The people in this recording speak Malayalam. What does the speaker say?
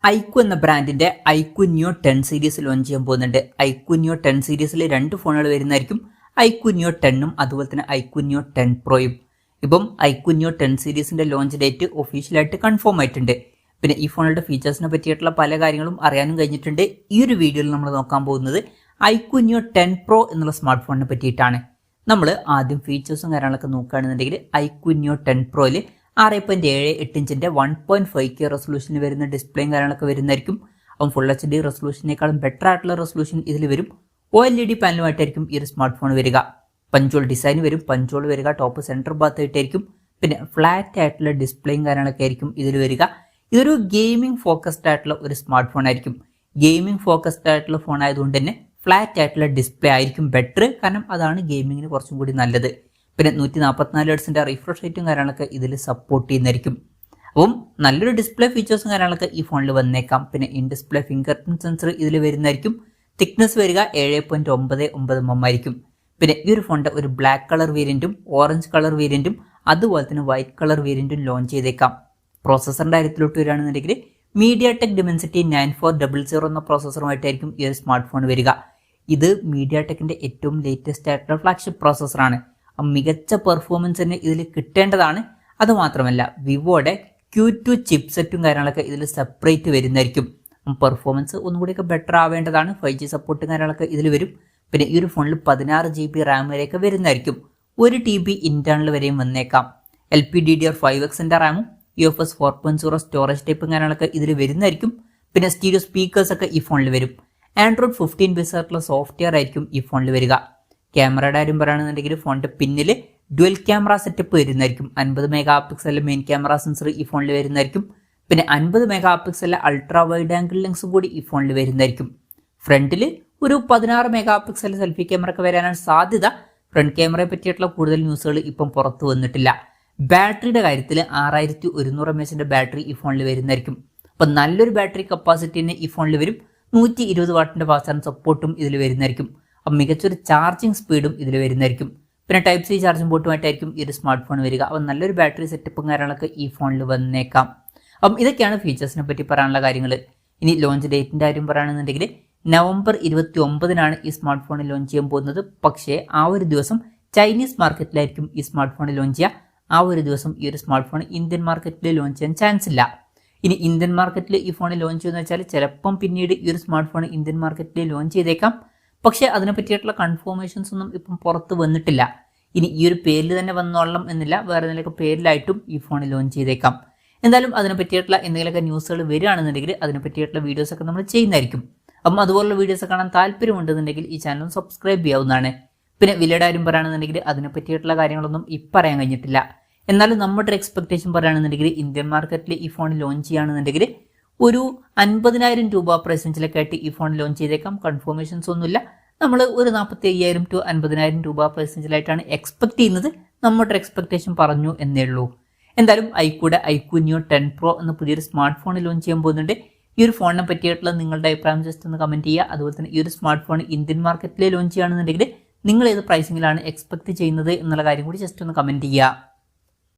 ഐക്യു എന്ന ബ്രാൻഡിന്റെ ഐക്യു ന്യൂ 10 സീരീസ് ലോഞ്ച് ചെയ്യാൻ പോകുന്നുണ്ട്. ഐക്യു ന്യൂ 10 സീരീസിൽ രണ്ട് ഫോണുകൾ വരുന്നതായിരിക്കും. ഐക്യു ന്യൂ 10ഉം അതുപോലെ തന്നെ ഐക്യു ന്യൂ 10 പ്രോയും. ഇപ്പം ഐക്യു ന്യൂ 10 സീരീസിന്റെ ലോഞ്ച് ഡേറ്റ് ഒഫീഷ്യലായിട്ട് കൺഫേം ആയിട്ടുണ്ട്. പിന്നെ ഈ ഫോണുകളുടെ ഫീച്ചേഴ്സിനെ പറ്റിയിട്ടുള്ള പല കാര്യങ്ങളും അറിയാനും കഴിഞ്ഞിട്ടുണ്ട്. ഈ ഒരു വീഡിയോയിൽ നമ്മൾ നോക്കാൻ പോകുന്നത് ഐക്യു ന്യൂ 10 പ്രോ എന്നുള്ള സ്മാർട്ട് ഫോണിനെ പറ്റിയിട്ടാണ്. നമ്മൾ ആദ്യം ഫീച്ചേഴ്സും കാര്യങ്ങളൊക്കെ നോക്കുകയാണെന്നുണ്ടെങ്കിൽ ഐക്യു ന്യൂ 10 പ്രോയിൽ 6.78 ഇഞ്ചിന്റെ 1.5K റെസൊല്യൂഷനിൽ വരുന്ന ഡിസ്പ്ലേയും കാര്യങ്ങളൊക്കെ വരുന്നതായിരിക്കും. അപ്പം ഫുൾ HD റെസൊല്യൂഷനേക്കാളും ബെറ്റർ ആയിട്ടുള്ള റെസൊല്യൂഷൻ ഇതിൽ വരും. OLED പാനലുമായിട്ടായിരിക്കും ഈ ഒരു സ്മാർട്ട് ഫോൺ വരിക. പഞ്ചോൾ ഡിസൈൻ വരും, പഞ്ചോൾ വരിക, ടോപ്പ് സെൻറ്റർ ഭാഗത്ത് ആയിട്ടായിരിക്കും. പിന്നെ ഫ്ലാറ്റ് ആയിട്ടുള്ള ഡിസ്പ്ലേയും കാര്യങ്ങളൊക്കെ ആയിരിക്കും ഇതിൽ വരിക. ഇതൊരു ഗെയിമിംഗ് ഫോക്കസ്ഡ് ആയിട്ടുള്ള ഒരു സ്മാർട്ട് ഫോൺ ആയിരിക്കും. ഗെയിമിംഗ് ഫോക്കസ്ഡ് ആയിട്ടുള്ള ഫോൺ ആയതുകൊണ്ട് തന്നെ ഫ്ലാറ്റ് ആയിട്ടുള്ള ഡിസ്പ്ലേ ആയിരിക്കും ബെറ്റർ. കാരണം അതാണ് ഗെയിമിങ്ങിന് കുറച്ചും കൂടി നല്ലത്. പിന്നെ 144 ഹെർട്സിന്റെ റിഫ്രഷ് റേറ്റും കാര്യങ്ങളൊക്കെ ഇതിൽ സപ്പോർട്ട് ചെയ്യുന്നതായിരിക്കും. അപ്പം നല്ലൊരു ഡിസ്പ്ലേ ഫീച്ചേഴ്സും കാര്യങ്ങളൊക്കെ ഈ ഫോണിൽ വന്നേക്കാം. പിന്നെ in display finger print sensor ഇതിൽ വരുന്നതായിരിക്കും. തിക്നെസ് വരിക 7.99 ആയിരിക്കും. പിന്നെ ഈ ഒരു ഫോണിന്റെ ഒരു ബ്ലാക്ക് കളർ വേരിയന്റും ഓറഞ്ച് കളർ വേരിയന്റും അതുപോലെ തന്നെ വൈറ്റ് കളർ വേരിയന്റും ലോഞ്ച് ചെയ്തേക്കാം. പ്രോസസറിന്റെ കാര്യത്തിലോട്ട് വരികയാണെന്നുണ്ടെങ്കിൽ മീഡിയാടെക് ഡിമെൻസിറ്റി 9400 എന്ന പ്രോസസറുമായിട്ടായിരിക്കും ഈ ഒരു സ്മാർട്ട് ഫോൺ വരിക. ഇത് മീഡിയാടെക്കിന്റെ ഏറ്റവും ലേറ്റസ്റ്റ് ആയിട്ടുള്ള ഫ്ലാഗ്ഷിപ്പ് പ്രോസസറാണ്. മികച്ച പെർഫോമൻസ് തന്നെ ഇതിൽ കിട്ടേണ്ടതാണ്. അതുമാത്രമല്ല വിവോയുടെ Q2 ചിപ്സെറ്റും കാര്യങ്ങളൊക്കെ ഇതിൽ സെപ്പറേറ്റ് വരുന്നതായിരിക്കും. Performance ഒന്നുകൂടിയൊക്കെ better ആവേണ്ടതാണ്. 5G സപ്പോർട്ടും കാര്യങ്ങളൊക്കെ ഇതിൽ വരും. പിന്നെ ഈ ഒരു ഫോണിൽ 16 GB റാം വരെയൊക്കെ വരുന്നതായിരിക്കും. 1 TB ഇന്റേണൽ വരെയും വന്നേക്കാം. LPDDR5Xന്റെ റാമും UFS 4.0 സ്റ്റോറേജ് ടൈപ്പും കാര്യങ്ങളൊക്കെ ഇതിൽ വരുന്നതായിരിക്കും. പിന്നെ സ്റ്റീരിയോ സ്പീക്കേഴ്സ് ഒക്കെ ഈ ഫോണിൽ വരും. ആൻഡ്രോയിഡ് 15 ബേസ് ആയിട്ടുള്ള സോഫ്റ്റ്വെയർ ആയിരിക്കും ഈ ഫോണിൽ വരിക. ക്യാമറയുടെ കാര്യം പറയുകയാണെന്നുണ്ടെങ്കിൽ ഫോണിന്റെ പിന്നിൽ ഡ്യുവൽ ക്യാമറ സെറ്റപ്പ് വരുന്നതായിരിക്കും. 50 മെഗാ പിക്സലിലെ മെയിൻ ക്യാമറ സെൻസർ ഈ ഫോണിൽ വരുന്നതായിരിക്കും. പിന്നെ 50 മെഗാ പിക്സലിലെ അൾട്രാ വൈഡ് ആംഗിൾ ലെൻസും കൂടി ഈ ഫോണിൽ വരുന്നതായിരിക്കും. ഫ്രണ്ടിൽ ഒരു 16 മെഗാ പിക്സൽ സെൽഫി ക്യാമറ ഒക്കെ വരാനാണ് സാധ്യത. ഫ്രണ്ട് ക്യാമറയെ പറ്റിയിട്ടുള്ള കൂടുതൽ ന്യൂസുകൾ ഇപ്പം പുറത്തു വന്നിട്ടില്ല. ബാറ്ററിയുടെ കാര്യത്തിൽ 6100 mAh ബാറ്ററി ഈ ഫോണിൽ വരുന്നതായിരിക്കും. അപ്പം നല്ലൊരു ബാറ്ററി കപ്പാസിറ്റി തന്നെ ഈ ഫോണിൽ വരും. 120 വാട്ടിന്റെ ഫാസ്റ്റ് ചാർജ് സപ്പോർട്ടും ഇതിൽ വരുന്നതായിരിക്കും. അപ്പം മികച്ചൊരു ചാർജിങ് സ്പീഡും ഇതിൽ വരുന്നതായിരിക്കും. പിന്നെ ടൈപ്പ് C ചാർജിംഗ് പോർട്ടുമായിട്ടായിരിക്കും ഈ ഒരു സ്മാർട്ട് ഫോൺ വരിക. അപ്പം നല്ലൊരു ബാറ്ററി സെറ്റപ്പും കാര്യങ്ങളൊക്കെ ഈ ഫോണിൽ വന്നേക്കാം. അപ്പം ഇതൊക്കെയാണ് ഫീച്ചേഴ്സിനെ പറ്റി പറയാനുള്ള കാര്യങ്ങൾ. ഇനി ലോഞ്ച് ഡേറ്റിന്റെ കാര്യം പറയുകയാണെന്നുണ്ടെങ്കിൽ നവംബർ 29-നാണ് ഈ സ്മാർട്ട് ഫോൺ ലോഞ്ച് ചെയ്യാൻ പോകുന്നത്. പക്ഷേ ആ ഒരു ദിവസം ചൈനീസ് മാർക്കറ്റിലായിരിക്കും ഈ സ്മാർട്ട് ഫോൺ ലോഞ്ച് ചെയ്യുക. ആ ഒരു ദിവസം ഈ ഒരു സ്മാർട്ട് ഫോൺ ഇന്ത്യൻ മാർക്കറ്റിൽ ലോഞ്ച് ചെയ്യാൻ ചാൻസ് ഇല്ല. ഇനി ഇന്ത്യൻ മാർക്കറ്റിൽ ഈ ഫോൺ ലോഞ്ച് ചെയ്യുമെന്ന് വെച്ചാൽ ചിലപ്പം പിന്നീട് ഈ ഒരു സ്മാർട്ട് ഫോൺ ഇന്ത്യൻ മാർക്കറ്റിൽ ലോഞ്ച് ചെയ്തേക്കാം. പക്ഷേ അതിനെ പറ്റിയിട്ടുള്ള കൺഫർമേഷൻസ് ഒന്നും ഇപ്പം പുറത്ത് വന്നിട്ടില്ല. ഇനി ഈ ഒരു പേരിൽ തന്നെ വന്നോളണം എന്നില്ല, വേറെ എന്തെങ്കിലുമൊക്കെ പേരിലായിട്ടും ഈ ഫോൺ ലോഞ്ച് ചെയ്തേക്കാം. എന്തായാലും അതിനെ പറ്റിയിട്ടുള്ള എന്തെങ്കിലുമൊക്കെ ന്യൂസുകൾ വരികയാണെന്നുണ്ടെങ്കിൽ അതിനെ പറ്റിയിട്ടുള്ള വീഡിയോസൊക്കെ നമ്മൾ ചെയ്യുന്നതായിരിക്കും. അപ്പം അതുപോലുള്ള വീഡിയോസ് കാണാൻ താല്പര്യമുണ്ടെന്നുണ്ടെങ്കിൽ ഈ ചാനൽ സബ്സ്ക്രൈബ് ചെയ്യാവുന്നതാണ്. പിന്നെ വിലയുടെ കാര്യം പറയുകയാണെന്നുണ്ടെങ്കിൽ അതിനെ പറ്റിയിട്ടുള്ള കാര്യങ്ങളൊന്നും ഇപ്പം പറയാൻ കഴിഞ്ഞിട്ടില്ല. എന്നാലും നമ്മുടെ ഒരു എക്സ്പെക്ടേഷൻ പറയുകയാണെന്നുണ്ടെങ്കിൽ ഇന്ത്യൻ മാർക്കറ്റിൽ ഈ ഫോൺ ലോഞ്ച് ചെയ്യുകയാണെന്നുണ്ടെങ്കിൽ ഒരു 50,000 രൂപ പ്രൈസ് റേഞ്ചിലൊക്കെ ആയിട്ട് ഈ ഫോൺ ലോഞ്ച് ചെയ്തേക്കാം. കൺഫർമേഷൻസ് ഒന്നുമില്ല. നമ്മൾ ഒരു 45,000 to 50,000 രൂപ പ്രൈസ് റേഞ്ചിലായിട്ടാണ് എക്സ്പെക്ട് ചെയ്യുന്നത്. നമ്മുടെ എക്സ്പെക്ടേഷൻ പറഞ്ഞു എന്നേ ഉള്ളൂ. എന്തായാലും ഐക്യു ന്യൂ 10 പ്രോ എന്ന പുതിയൊരു സ്മാർട്ട് ഫോൺ ലോഞ്ച് ചെയ്യാൻ പോകുന്നുണ്ട്. ഈ ഒരു ഫോണിനെ പറ്റിയിട്ടുള്ള നിങ്ങളുടെ അഭിപ്രായം ജസ്റ്റ് ഒന്ന് കമന്റ് ചെയ്യുക. അതുപോലെ തന്നെ ഈ ഒരു സ്മാർട്ട് ഫോൺ ഇന്ത്യൻ മാർക്കറ്റിൽ ലോഞ്ച് ചെയ്യുകയാണെന്നുണ്ടെങ്കിൽ നിങ്ങൾ ഏത് പ്രൈസിങ്ങിലാണ് എക്സ്പെക്ട് ചെയ്യുന്നത് എന്നുള്ള കാര്യം കൂടി ജസ്റ്റ് ഒന്ന് കമന്റ് ചെയ്യുക.